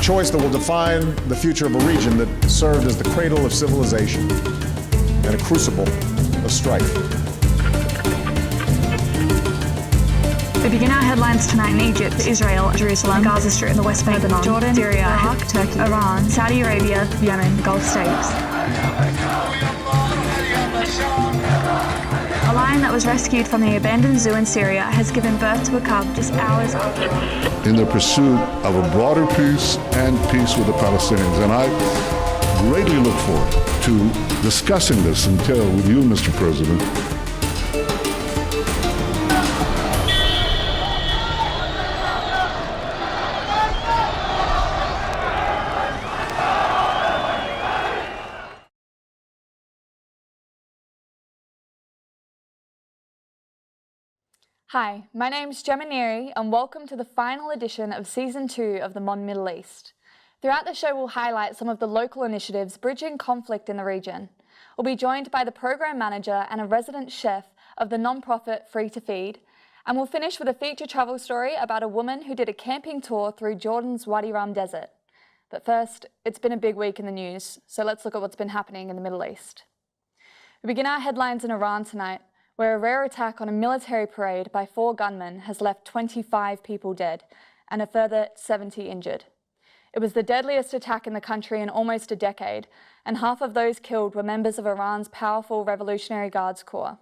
choice that will define the future of a region that served as the cradle of civilization and a crucible of strife. We begin our headlines tonight in Egypt, Israel, Jerusalem, Gaza Strip, the West Bank, Lebanon, Jordan, Syria, Iraq, Turkey, Iran, Saudi Arabia, Yemen, Gulf states. A lion that was rescued from the abandoned zoo in Syria has given birth to a cub just hours after. In the pursuit of a broader peace and peace with the Palestinians. And I greatly look forward to discussing this in detail with you, Mr. President. Hi, my name's Gemma Neary and welcome to the final edition of Season 2 of the Mon Middle East. Throughout the show we'll highlight some of the local initiatives bridging conflict in the region. We'll be joined by the program manager and a resident chef of the non-profit Free to Feed, and we'll finish with a feature travel story about a woman who did a camping tour through Jordan's Wadi Rum desert. But first, it's been a big week in the news, so let's look at what's been happening in the Middle East. We begin our headlines in Iran tonight, where a rare attack on a military parade by 4 gunmen has left 25 people dead and a further 70 injured. It was the deadliest attack in the country in almost a decade, and half of those killed were members of Iran's powerful Revolutionary Guards Corps.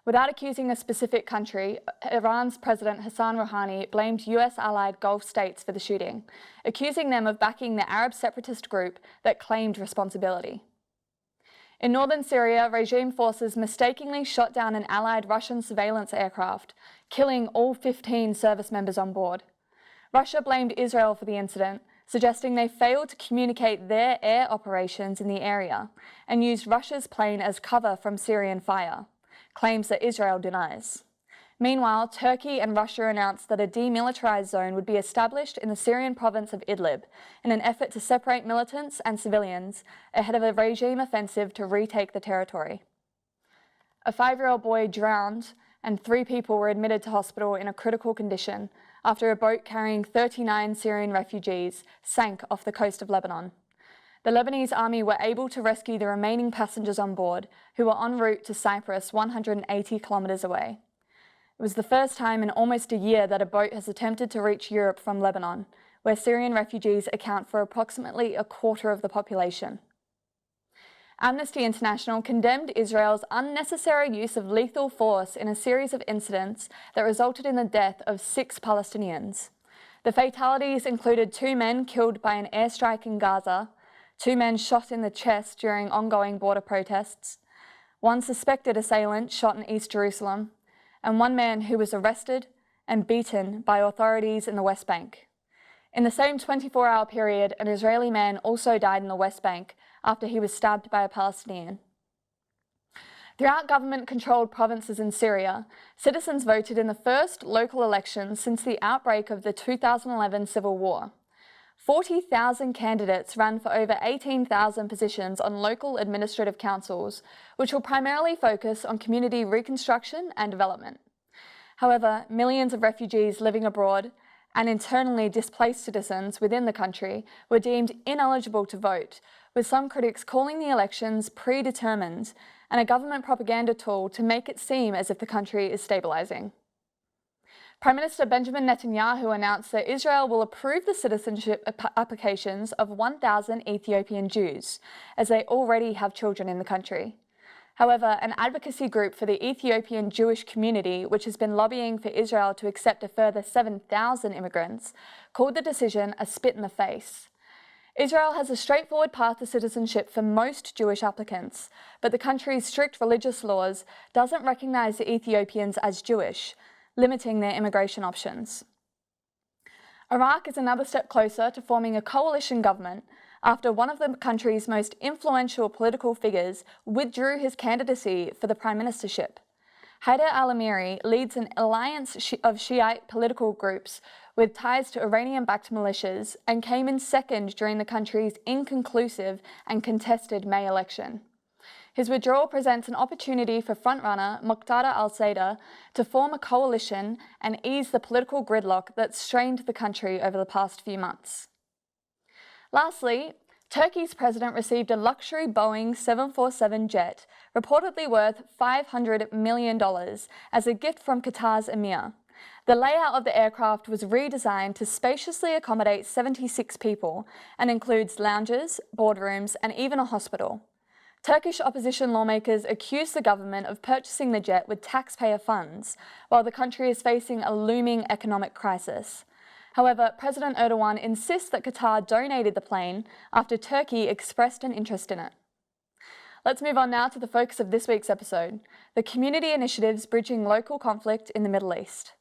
Without accusing a specific country, Iran's President Hassan Rouhani blamed US-allied Gulf states for the shooting, accusing them of backing the Arab separatist group that claimed responsibility. In northern Syria, regime forces mistakenly shot down an allied Russian surveillance aircraft, killing all 15 service members on board. Russia blamed Israel for the incident, suggesting they failed to communicate their air operations in the area and used Russia's plane as cover from Syrian fire, claims that Israel denies. Meanwhile, Turkey and Russia announced that a demilitarized zone would be established in the Syrian province of Idlib in an effort to separate militants and civilians ahead of a regime offensive to retake the territory. A 5-year-old boy drowned and 3 people were admitted to hospital in a critical condition after a boat carrying 39 Syrian refugees sank off the coast of Lebanon. The Lebanese army were able to rescue the remaining passengers on board, who were en route to Cyprus 180 kilometers away. It was the first time in almost a year that a boat has attempted to reach Europe from Lebanon, where Syrian refugees account for approximately a quarter of the population. Amnesty International condemned Israel's unnecessary use of lethal force in a series of incidents that resulted in the death of 6 Palestinians. The fatalities included 2 men killed by an airstrike in Gaza, 2 men shot in the chest during ongoing border protests, 1 suspected assailant shot in East Jerusalem, and 1 man who was arrested and beaten by authorities in the West Bank. In the same 24-hour period, an Israeli man also died in the West Bank after he was stabbed by a Palestinian. Throughout government-controlled provinces in Syria, citizens voted in the first local elections since the outbreak of the 2011 civil war. 40,000 candidates ran for over 18,000 positions on local administrative councils, which will primarily focus on community reconstruction and development. However, millions of refugees living abroad and internally displaced citizens within the country were deemed ineligible to vote, with some critics calling the elections predetermined and a government propaganda tool to make it seem as if the country is stabilizing. Prime Minister Benjamin Netanyahu announced that Israel will approve the citizenship applications of 1,000 Ethiopian Jews, as they already have children in the country. However, an advocacy group for the Ethiopian Jewish community, which has been lobbying for Israel to accept a further 7,000 immigrants, called the decision a spit in the face. Israel has a straightforward path to citizenship for most Jewish applicants, but the country's strict religious laws doesn't recognize the Ethiopians as Jewish, limiting their immigration options. Iraq is another step closer to forming a coalition government after one of the country's most influential political figures withdrew his candidacy for the prime ministership. Haider al-Amiri leads an alliance of Shiite political groups with ties to Iranian-backed militias and came in second during the country's inconclusive and contested May election. His withdrawal presents an opportunity for frontrunner Muqtada al-Sadr to form a coalition and ease the political gridlock that strained the country over the past few months. Lastly, Turkey's president received a luxury Boeing 747 jet, reportedly worth $500 million, as a gift from Qatar's emir. The layout of the aircraft was redesigned to spaciously accommodate 76 people and includes lounges, boardrooms, and even a hospital. Turkish opposition lawmakers accuse the government of purchasing the jet with taxpayer funds, while the country is facing a looming economic crisis. However, President Erdogan insists that Qatar donated the plane after Turkey expressed an interest in it. Let's move on now to the focus of this week's episode: the community initiatives bridging local conflict in the Middle East.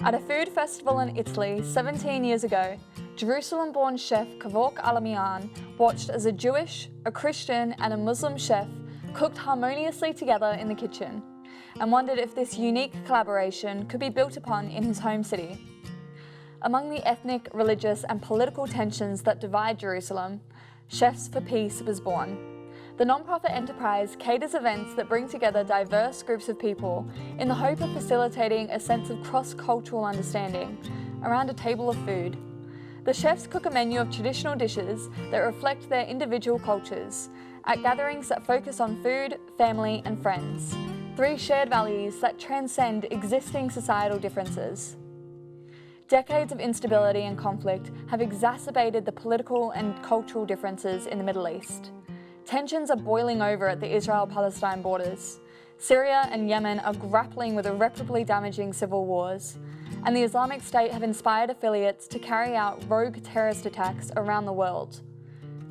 At a food festival in Italy 17 years ago, Jerusalem-born chef Kavok Alamian watched as a Jewish, a Christian, and a Muslim chef cooked harmoniously together in the kitchen, and wondered if this unique collaboration could be built upon in his home city. Among the ethnic, religious, and political tensions that divide Jerusalem, Chefs for Peace was born. The non-profit enterprise caters events that bring together diverse groups of people in the hope of facilitating a sense of cross-cultural understanding around a table of food. The chefs cook a menu of traditional dishes that reflect their individual cultures at gatherings that focus on food, family, and friends, three shared values that transcend existing societal differences. Decades of instability and conflict have exacerbated the political and cultural differences in the Middle East. Tensions are boiling over at the Israel-Palestine borders. Syria and Yemen are grappling with irreparably damaging civil wars, and the Islamic State have inspired affiliates to carry out rogue terrorist attacks around the world.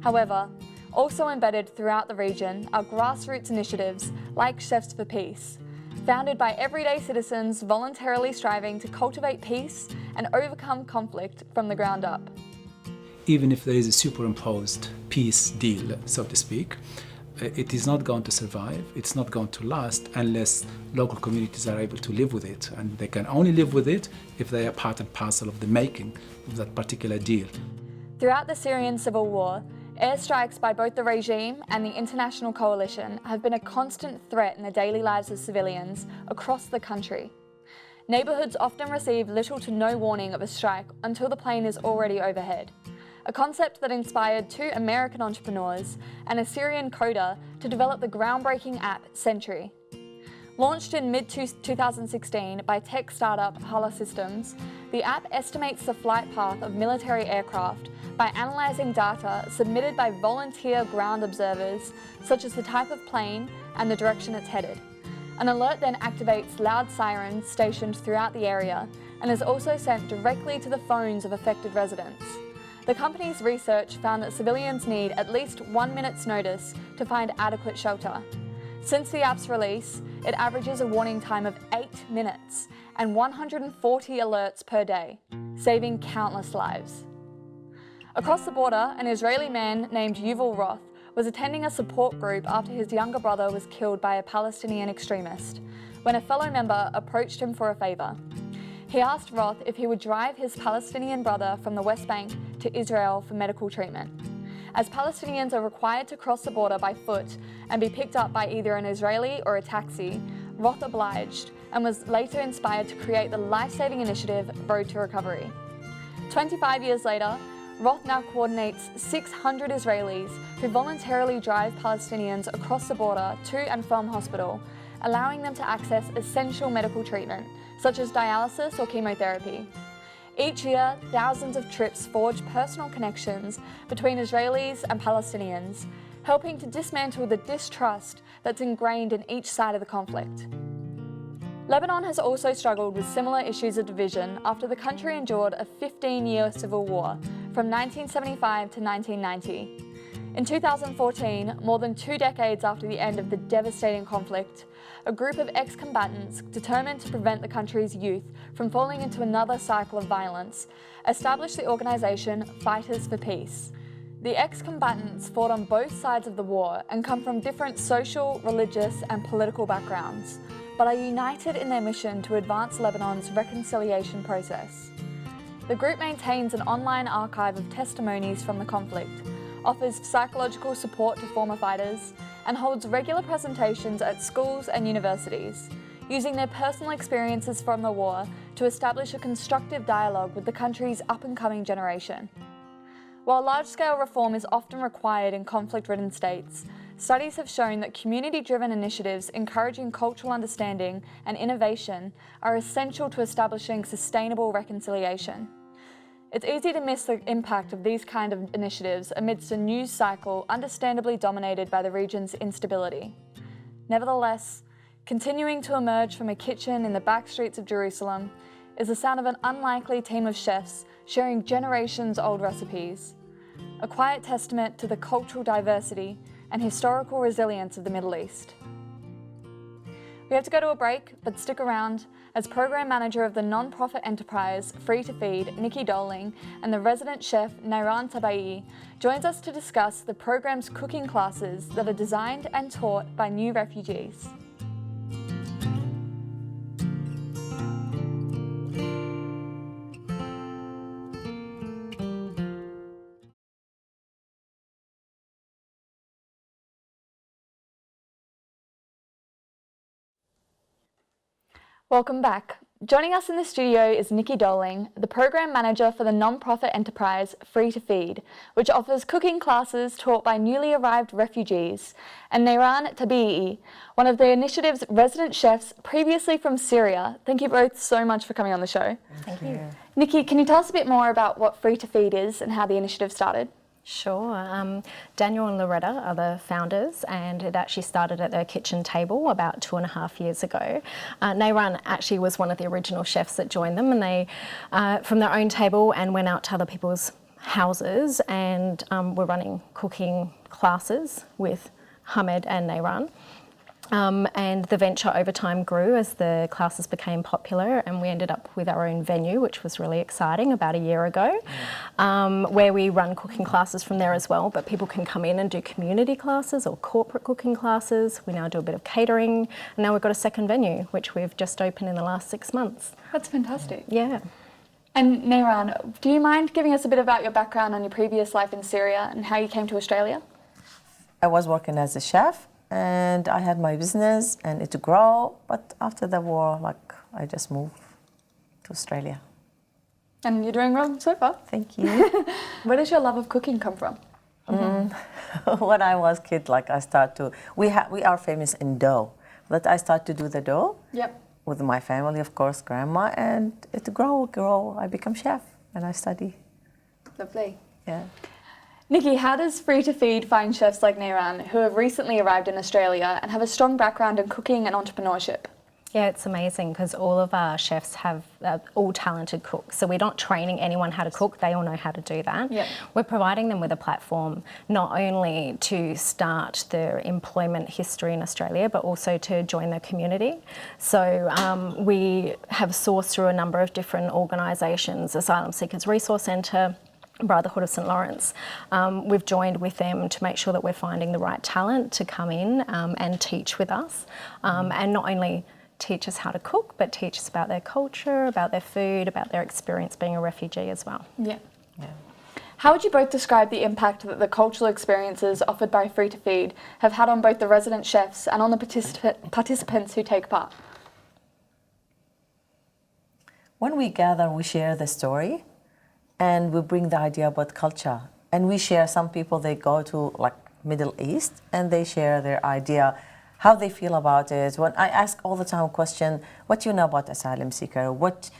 However, also embedded throughout the region are grassroots initiatives like Chefs for Peace, founded by everyday citizens voluntarily striving to cultivate peace and overcome conflict from the ground up. Even if there is a superimposed peace deal, so to speak, it is not going to survive, it's not going to last unless local communities are able to live with it. And they can only live with it if they are part and parcel of the making of that particular deal. Throughout the Syrian civil war, airstrikes by both the regime and the international coalition have been a constant threat in the daily lives of civilians across the country. Neighbourhoods often receive little to no warning of a strike until the plane is already overhead, a concept that inspired two American entrepreneurs and a Syrian coder to develop the groundbreaking app Sentry. Launched in mid-2016 by tech startup Hala Systems, the app estimates the flight path of military aircraft by analysing data submitted by volunteer ground observers, such as the type of plane and the direction it's headed. An alert then activates loud sirens stationed throughout the area and is also sent directly to the phones of affected residents. The company's research found that civilians need at least 1 minute's notice to find adequate shelter. Since the app's release, it averages a warning time of 8 minutes and 140 alerts per day, saving countless lives. Across the border, an Israeli man named Yuval Roth was attending a support group after his younger brother was killed by a Palestinian extremist, when a fellow member approached him for a favour. He asked Roth if he would drive his Palestinian brother from the West Bank to Israel for medical treatment. As Palestinians are required to cross the border by foot and be picked up by either an Israeli or a taxi, Roth obliged and was later inspired to create the life-saving initiative Road to Recovery. 25 years later, Roth now coordinates 600 Israelis who voluntarily drive Palestinians across the border to and from hospital, allowing them to access essential medical treatment, such as dialysis or chemotherapy. Each year, thousands of trips forge personal connections between Israelis and Palestinians, helping to dismantle the distrust that's ingrained in each side of the conflict. Lebanon has also struggled with similar issues of division after the country endured a 15-year civil war from 1975 to 1990. In 2014, more than 2 decades after the end of the devastating conflict, a group of ex-combatants determined to prevent the country's youth from falling into another cycle of violence established the organisation Fighters for Peace. The ex-combatants fought on both sides of the war and come from different social, religious and political backgrounds, but are united in their mission to advance Lebanon's reconciliation process. The group maintains an online archive of testimonies from the conflict, offers psychological support to former fighters, and holds regular presentations at schools and universities, using their personal experiences from the war to establish a constructive dialogue with the country's up-and-coming generation. While large-scale reform is often required in conflict-ridden states, studies have shown that community-driven initiatives encouraging cultural understanding and innovation are essential to establishing sustainable reconciliation. It's easy to miss the impact of these kind of initiatives amidst a news cycle understandably dominated by the region's instability. Nevertheless, continuing to emerge from a kitchen in the back streets of Jerusalem is the sound of an unlikely team of chefs sharing generations-old recipes, a quiet testament to the cultural diversity and historical resilience of the Middle East. We have to go to a break, but stick around as Program Manager of the non-profit enterprise Free to Feed, Nikki Doling, and the resident chef Nairan Tabai joins us to discuss the program's cooking classes that are designed and taught by new refugees. Welcome back. Joining us in the studio is Nikki Doling, the Program Manager for the non-profit enterprise Free to Feed, which offers cooking classes taught by newly arrived refugees, and Nairan Tabai, one of the initiative's resident chefs previously from Syria. Thank you both so much for coming on the show. Thank you. Nikki, can you tell us a bit more about what Free to Feed is and how the initiative started? Sure. Daniel and Loretta are the founders, and it actually started at their kitchen table about 2.5 years ago. Nairan actually was one of the original chefs that joined them, and they, from their own table, and went out to other people's houses and were running cooking classes with Hamed and Nairan. And the venture over time grew as the classes became popular, and we ended up with our own venue, which was really exciting about a year ago, where we run cooking classes from there as well, but people can come in and do community classes or corporate cooking classes. We now do a bit of catering, and now we've got a second venue, which we've just opened in the last 6 months. That's fantastic. Yeah. And Nairan, do you mind giving us a bit about your background on your previous life in Syria and how you came to Australia? I was working as a chef, and I had my business and it grew, but after the war, I just moved to Australia. And you're doing well so far. Thank you. Where does your love of cooking come from? When I was kid, I start to, we are famous in dough, but I start to do the dough. Yep. With my family, of course, grandma, and it grow. I become chef and I study. Lovely. Yeah. Nikki, how does Free to Feed find chefs like Nairan who have recently arrived in Australia and have a strong background in cooking and entrepreneurship? Yeah, it's amazing because all of our chefs have all talented cooks. So we're not training anyone how to cook, they all know how to do that. Yep. We're providing them with a platform not only to start their employment history in Australia, but also to join their community. So we have sourced through a number of different organisations, Asylum Seekers Resource Centre, Brotherhood of St Lawrence. We've joined with them to make sure that we're finding the right talent to come in and teach with us, and not only teach us how to cook, but teach us about their culture, about their food, about their experience being a refugee as well. Yeah. How would you both describe the impact that the cultural experiences offered by Free to Feed have had on both the resident chefs and on the participants who take part? When we gather, we share the story, and we bring the idea about culture. And we share, some people, they go to Middle East and they share their idea, how they feel about it. When I ask all the time a question, what you know about asylum seeker? What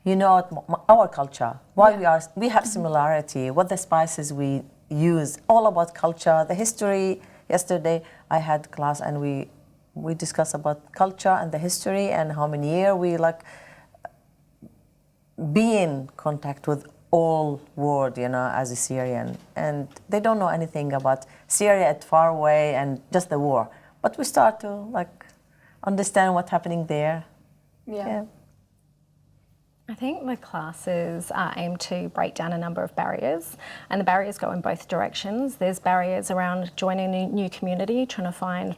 you know our culture? Why we have similarity, what the spices we use, all about culture, the history. Yesterday I had class and we discussed about culture and the history and how many years we be in contact with all world, as a Syrian, and they don't know anything about Syria at far away and just the war. But we start to understand what's happening there. Yeah. I think the classes aim to break down a number of barriers, and the barriers go in both directions. There's barriers around joining a new community, trying to find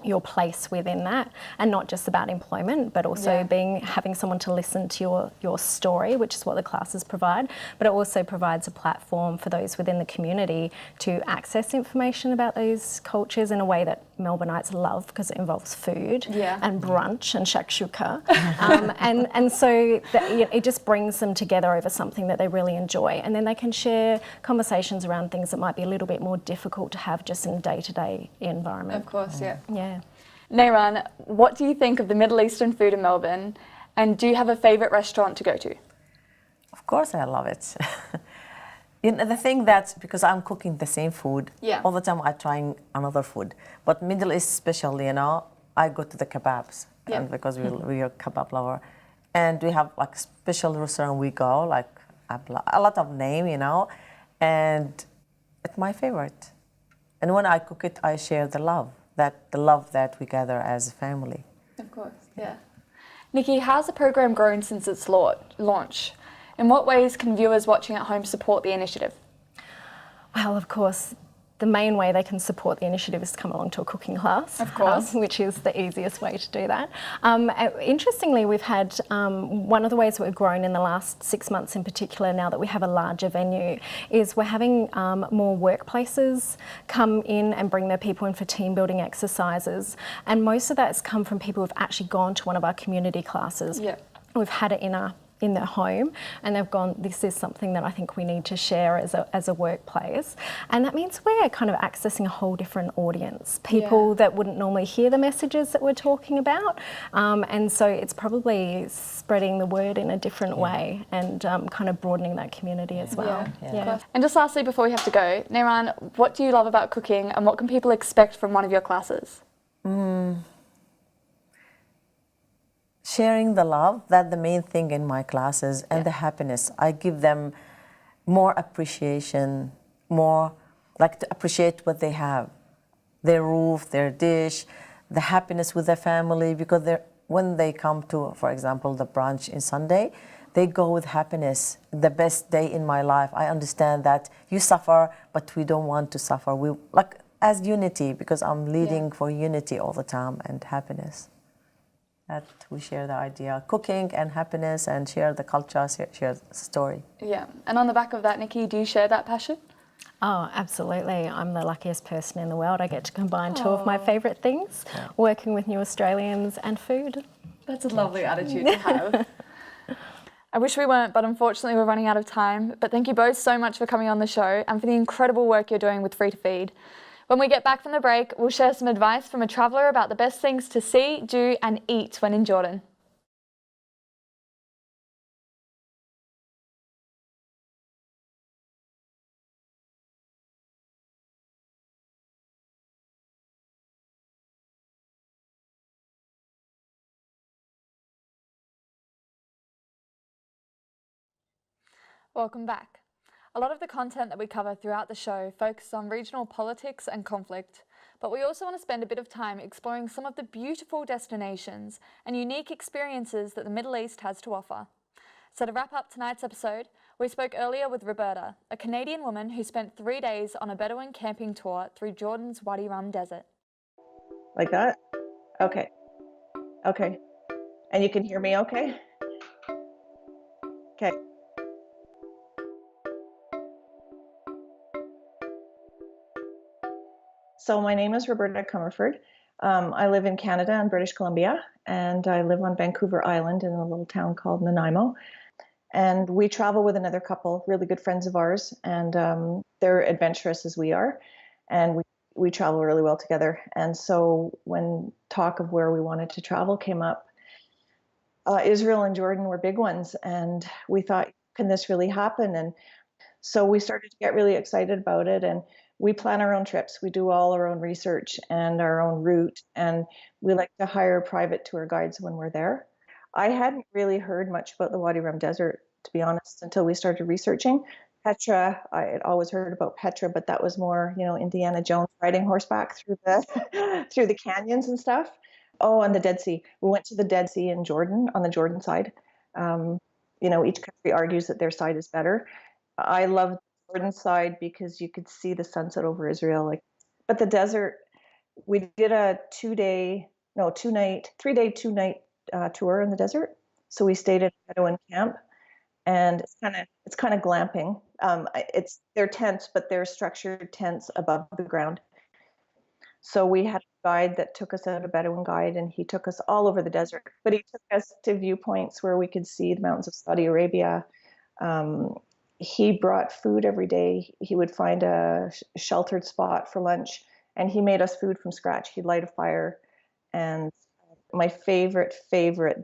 your place within that, and not just about employment, but also having someone to listen to your story, which is what the classes provide. But it also provides a platform for those within the community to access information about those cultures in a way that Melbourneites love, because it involves food and brunch and shakshuka, and so it just brings them together over something that they really enjoy, and then they can share conversations around things that might be a little bit more difficult to have just in day-to-day environment. Of course, yeah. Yeah. Nayran, what do you think of the Middle Eastern food in Melbourne, and do you have a favourite restaurant to go to? Of course, I love it. The thing that, because I'm cooking the same food, all the time I'm trying another food. But Middle East especially, I go to the kebabs, and because we are kebab lover. And we have like special restaurant we go, like a lot of name, and it's my favorite. And when I cook it, I share the love that we gather as a family. Of course, yeah. Nikki, how's the program grown since its launch? In what ways can viewers watching at home support the initiative? Well, of course, the main way they can support the initiative is to come along to a cooking class, of course, which is the easiest way to do that. Interestingly, we've had one of the ways that we've grown in the last 6 months in particular, now that we have a larger venue, is we're having more workplaces come in and bring their people in for team building exercises. And most of that's come from people who've actually gone to one of our community classes. We've had it in their home, and they've gone, this is something that I think we need to share as a workplace. And that means we're kind of accessing a whole different audience, people that wouldn't normally hear the messages that we're talking about. And so it's probably spreading the word in a different way, and kind of broadening that community as well. And just lastly, before we have to go, Nayran, what do you love about cooking, and what can people expect from one of your classes? Sharing the love, that's the main thing in my classes, and the happiness. I give them more appreciation, more like to appreciate what they have, their roof, their dish, the happiness with their family, because when they come to, for example, the brunch in Sunday, they go with happiness, the best day in my life. I understand that you suffer, but we don't want to suffer. We like as unity, because I'm leading for unity all the time and happiness. That we share the idea, cooking and happiness, and share the culture, share the story. Yeah, and on the back of that, Nikki, do you share that passion? Oh, absolutely. I'm the luckiest person in the world. I get to combine two of my favourite things, working with new Australians and food. That's a lovely attitude to have. I wish we weren't, but unfortunately we're running out of time. But thank you both so much for coming on the show and for the incredible work you're doing with Free to Feed. When we get back from the break, we'll share some advice from a traveller about the best things to see, do and eat when in Jordan. Welcome back. A lot of the content that we cover throughout the show focuses on regional politics and conflict, but we also want to spend a bit of time exploring some of the beautiful destinations and unique experiences that the Middle East has to offer. So to wrap up tonight's episode, we spoke earlier with Roberta, a Canadian woman who spent 3 days on a Bedouin camping tour through Jordan's Wadi Rum desert. Like that? Okay. Okay. And you can hear me okay? Okay. So my name is Roberta Comerford. I live in Canada and British Columbia, and I live on Vancouver Island in a little town called Nanaimo. And we travel with another couple, really good friends of ours, and they're adventurous as we are, and we travel really well together. And so when talk of where we wanted to travel came up, Israel and Jordan were big ones, and we thought, can this really happen? And so we started to get really excited about it, and we plan our own trips. We do all our own research and our own route, and we like to hire private tour guides when we're there. I hadn't really heard much about the Wadi Rum Desert, to be honest, until we started researching. Petra, I had always heard about Petra, but that was more, Indiana Jones riding horseback through the through the canyons and stuff. Oh, and the Dead Sea. We went to the Dead Sea in Jordan, on the Jordan side. Each country argues that their side is better. I love the Jordan side because you could see the sunset over Israel. But the desert, we did a 3-day, 2-night tour in the desert. So we stayed at a Bedouin camp, and it's kind of glamping. They're tents, but they're structured tents above the ground. So we had a guide that took us out, a Bedouin guide, and he took us all over the desert. But he took us to viewpoints where we could see the mountains of Saudi Arabia. He brought food every day. He would find a sheltered spot for lunch, and he made us food from scratch. He'd light a fire. And my favorite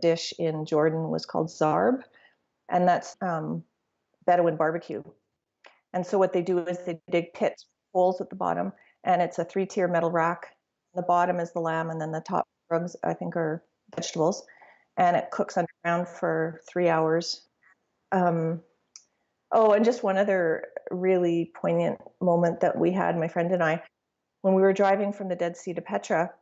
dish in Jordan was called zarb, and that's Bedouin barbecue. And so what they do is they dig pits, holes at the bottom, and it's a 3-tier metal rack. The bottom is the lamb, and then the top rungs, I think, are vegetables. And it cooks underground for 3 hours. And just one other really poignant moment that we had, my friend and I, when we were driving from the Dead Sea to Petra.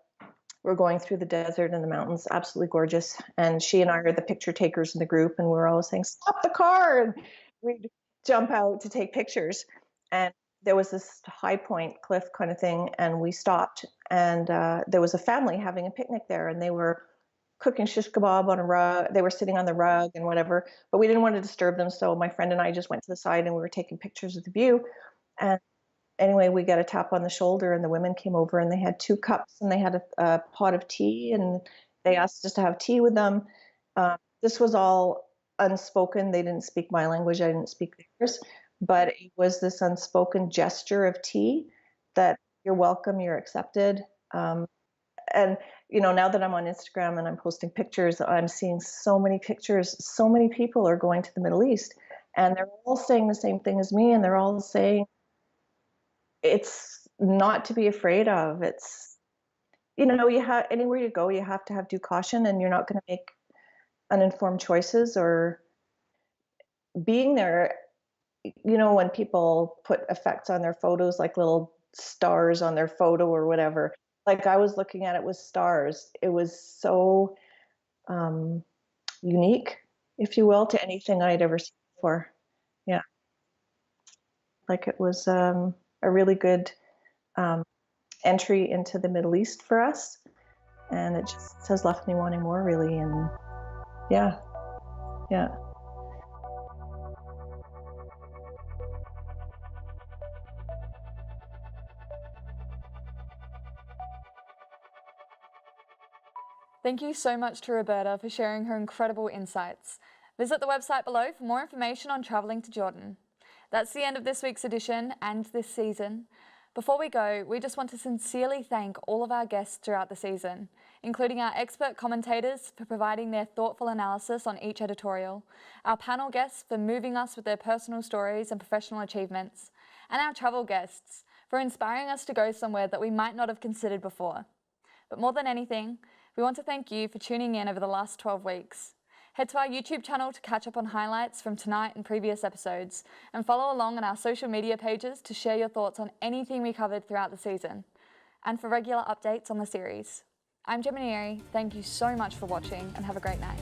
We're going through the desert and the mountains, absolutely gorgeous. And she and I are the picture takers in the group, and we're always saying, "Stop the car!" And we'd jump out to take pictures. And there was this high point cliff kind of thing, and we stopped, and there was a family having a picnic there, and they were cooking shish kebab on a rug. They were sitting on the rug and whatever, but we didn't want to disturb them, so my friend and I just went to the side, and we were taking pictures of the view. And anyway, we got a tap on the shoulder, and the women came over, and they had 2 cups, and they had a pot of tea, and they asked us to have tea with them. This was all unspoken. They didn't speak my language. I didn't speak theirs. But it was this unspoken gesture of tea that you're welcome, you're accepted. And, now that I'm on Instagram and I'm posting pictures, I'm seeing so many pictures. So many people are going to the Middle East, and they're all saying the same thing as me, and they're all saying, it's not to be afraid of. It's, you have, anywhere you go, you have to have due caution, and you're not going to make uninformed choices. Or being there, when people put effects on their photos, like little stars on their photo or whatever, like I was looking at it with stars. It was so unique, if you will, to anything I'd ever seen before. Yeah. Like it was a really good entry into the Middle East for us, and it just has left me wanting more, really. And yeah. Thank you so much to Roberta for sharing her incredible insights. Visit the website below for more information on travelling to Jordan. That's the end of this week's edition and this season. Before we go, we just want to sincerely thank all of our guests throughout the season, including our expert commentators for providing their thoughtful analysis on each editorial, our panel guests for moving us with their personal stories and professional achievements, and our travel guests for inspiring us to go somewhere that we might not have considered before. But more than anything, we want to thank you for tuning in over the last 12 weeks. Head to our YouTube channel to catch up on highlights from tonight and previous episodes, and follow along on our social media pages to share your thoughts on anything we covered throughout the season, and for regular updates on the series. I'm Gemma Neary, thank you so much for watching, and have a great night.